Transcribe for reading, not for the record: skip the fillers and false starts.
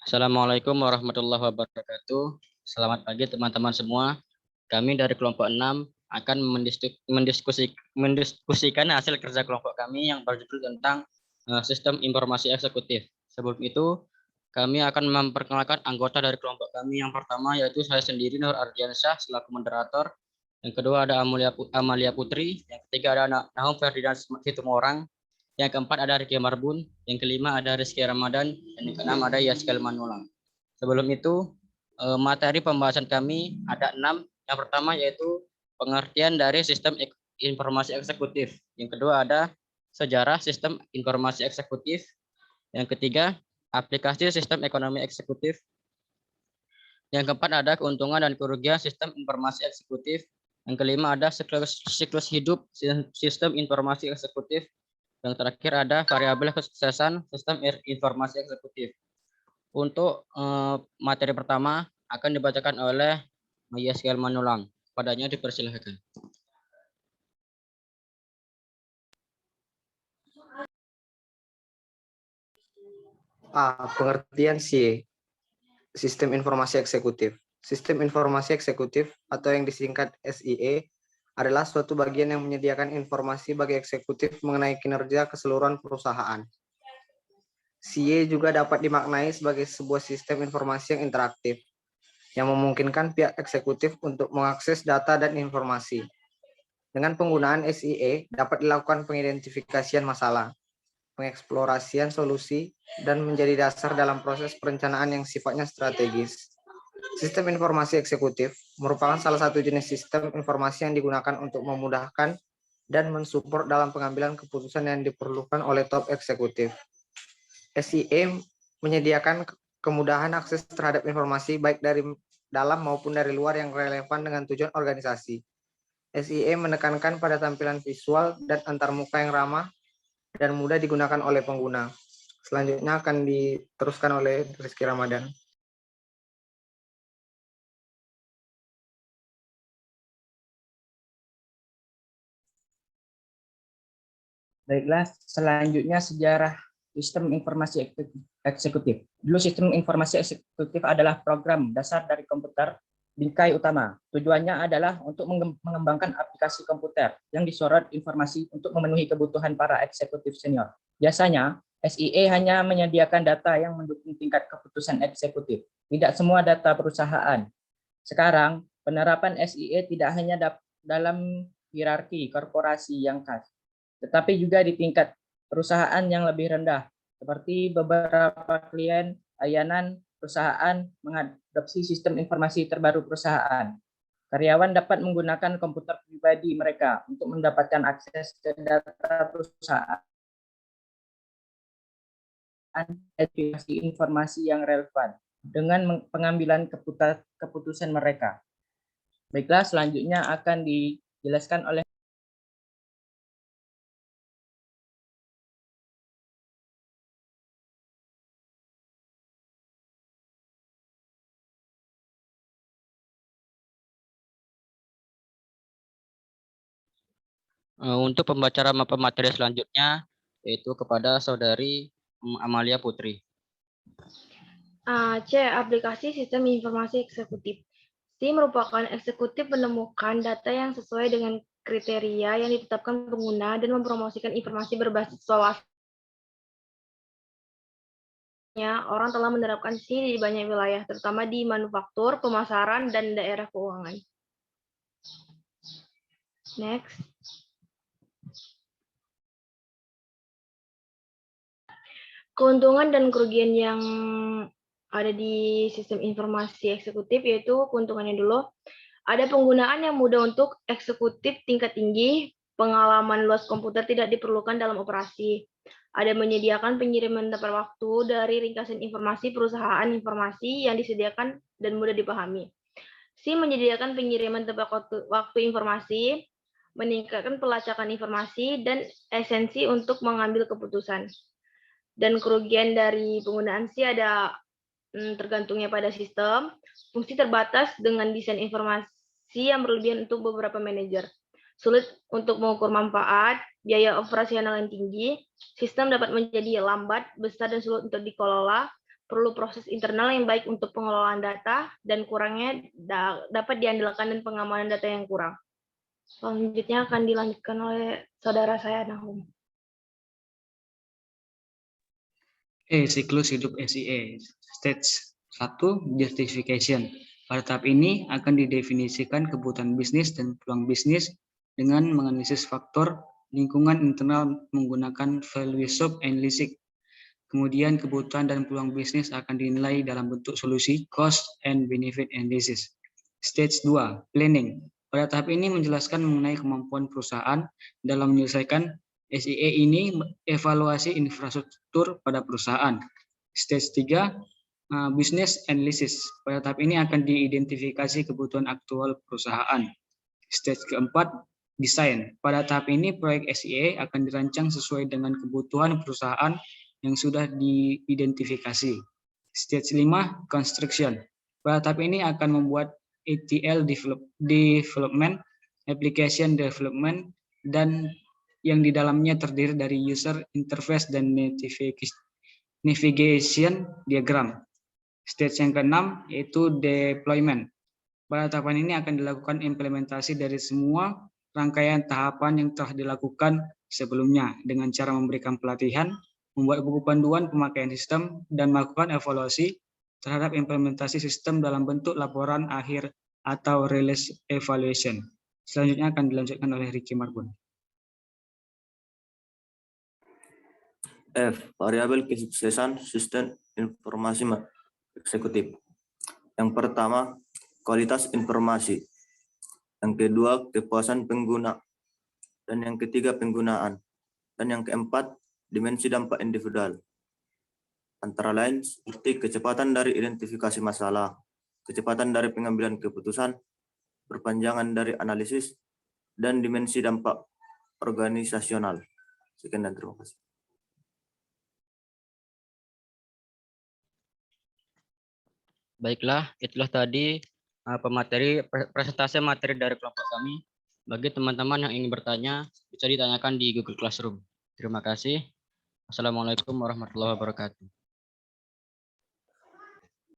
Assalamualaikum warahmatullahi wabarakatuh. Selamat pagi teman-teman semua. Kami dari kelompok 6 akan mendiskusikan hasil kerja kelompok kami yang berjudul tentang sistem informasi eksekutif. Sebelum itu, kami akan memperkenalkan anggota dari kelompok kami. Yang pertama yaitu saya sendiri, Nur Ardiansyah, selaku moderator. Yang kedua ada Amalia Putri. Yang ketiga ada Nahum Ferdinand Situmorang. Yang keempat ada Riki Marbun. Yang kelima ada Rizky Ramadan. Dan yang keenam ada Yaskel Manulang. Sebelum itu, materi pembahasan kami ada 6. Yang pertama yaitu pengertian dari sistem informasi eksekutif. Yang kedua ada sejarah sistem informasi eksekutif. Yang ketiga, aplikasi sistem ekonomi eksekutif. Yang keempat ada keuntungan dan kerugian sistem informasi eksekutif. Yang kelima ada siklus hidup sistem informasi eksekutif. Yang terakhir ada variabel kesuksesan sistem informasi eksekutif. Untuk materi pertama akan dibacakan oleh Yaskel Manulang. Padanya dipersilahkan. Pengertian sistem informasi eksekutif. Sistem informasi eksekutif atau yang disingkat SIE adalah suatu bagian yang menyediakan informasi bagi eksekutif mengenai kinerja keseluruhan perusahaan. SIE juga dapat dimaknai sebagai sebuah sistem informasi yang interaktif, yang memungkinkan pihak eksekutif untuk mengakses data dan informasi. Dengan penggunaan SIE dapat dilakukan pengidentifikasian masalah, pengeksplorasian solusi, dan menjadi dasar dalam proses perencanaan yang sifatnya strategis. Sistem informasi eksekutif merupakan salah satu jenis sistem informasi yang digunakan untuk memudahkan dan mensupport dalam pengambilan keputusan yang diperlukan oleh top eksekutif. SIE menyediakan kemudahan akses terhadap informasi baik dari dalam maupun dari luar yang relevan dengan tujuan organisasi. SIE menekankan pada tampilan visual dan antarmuka yang ramah dan mudah digunakan oleh pengguna. Selanjutnya akan diteruskan oleh Rizky Ramadan. Baiklah, selanjutnya sejarah sistem informasi eksekutif. Dulu sistem informasi eksekutif adalah program dasar dari komputer bingkai utama. Tujuannya adalah untuk mengembangkan aplikasi komputer yang disorot informasi untuk memenuhi kebutuhan para eksekutif senior. Biasanya, SIE hanya menyediakan data yang mendukung tingkat keputusan eksekutif, tidak semua data perusahaan. Sekarang, penerapan SIE tidak hanya dalam hierarki korporasi yang khas, tetapi juga di tingkat perusahaan yang lebih rendah, seperti beberapa klien layanan perusahaan mengadopsi sistem informasi terbaru perusahaan. Karyawan dapat menggunakan komputer pribadi mereka untuk mendapatkan akses ke data perusahaan, edukasi informasi yang relevan dengan pengambilan keputusan mereka. Baiklah, selanjutnya akan dijelaskan oleh Untuk pembaca materi selanjutnya yaitu kepada saudari Amalia Putri. C. Aplikasi sistem informasi eksekutif. C merupakan eksekutif menemukan data yang sesuai dengan kriteria yang ditetapkan pengguna dan mempromosikan informasi berbasis wawasan. Orang telah menerapkan C di banyak wilayah, terutama di manufaktur, pemasaran, dan daerah keuangan. Next. Keuntungan dan kerugian yang ada di sistem informasi eksekutif, yaitu keuntungannya dulu. Ada penggunaan yang mudah untuk eksekutif tingkat tinggi, pengalaman luas komputer tidak diperlukan dalam operasi. Ada menyediakan pengiriman tepat waktu dari ringkasan informasi perusahaan informasi yang disediakan dan mudah dipahami. C. Menyediakan pengiriman tepat waktu informasi, meningkatkan pelacakan informasi, dan esensi untuk mengambil keputusan. Dan kerugian dari penggunaan C ada tergantungnya pada sistem, fungsi terbatas dengan desain informasi yang berlebihan untuk beberapa manajer. sulit untuk mengukur manfaat, biaya operasional yang tinggi, sistem dapat menjadi lambat, besar, dan sulit untuk dikelola, perlu proses internal yang baik untuk pengelolaan data, dan kurangnya dapat diandalkan dan pengamanan data yang kurang. Selanjutnya akan dilanjutkan oleh saudara saya, Nahum. Siklus hidup SIA. Stage 1, justification. Pada tahap ini akan didefinisikan kebutuhan bisnis dan peluang bisnis dengan menganalisis faktor lingkungan internal menggunakan value shop analysis. Kemudian kebutuhan dan peluang bisnis akan dinilai dalam bentuk solusi cost and benefit analysis. Stage 2, planning. Pada tahap ini menjelaskan mengenai kemampuan perusahaan dalam menyelesaikan SIA ini, evaluasi infrastruktur pada perusahaan. Stage 3, business analysis. Pada tahap ini akan diidentifikasi kebutuhan aktual perusahaan. Stage keempat, desain. Pada tahap ini proyek SIA akan dirancang sesuai dengan kebutuhan perusahaan yang sudah diidentifikasi. Stage 5, construction. Pada tahap ini akan membuat ETL development, application development, dan yang di dalamnya terdiri dari user interface dan navigation diagram. Stage yang keenam yaitu deployment. Pada tahapan ini akan dilakukan implementasi dari semua rangkaian tahapan yang telah dilakukan sebelumnya dengan cara memberikan pelatihan, membuat buku panduan pemakaian sistem, dan melakukan evaluasi terhadap implementasi sistem dalam bentuk laporan akhir atau release evaluation. Selanjutnya akan dilanjutkan oleh Ricky Marbun. F. Variabel kesuksesan sistem informasi eksekutif. Yang pertama, kualitas informasi. Yang kedua, kepuasan pengguna. Dan yang ketiga, penggunaan. Dan yang keempat, dimensi dampak individual. Antara lain seperti kecepatan dari identifikasi masalah, kecepatan dari pengambilan keputusan, perpanjangan dari analisis, dan dimensi dampak organisasional. Sekian dan terima kasih. Baiklah, itulah tadi presentasi materi dari kelompok kami. Bagi teman-teman yang ingin bertanya, bisa ditanyakan di Google Classroom. Terima kasih. Assalamualaikum warahmatullahi wabarakatuh.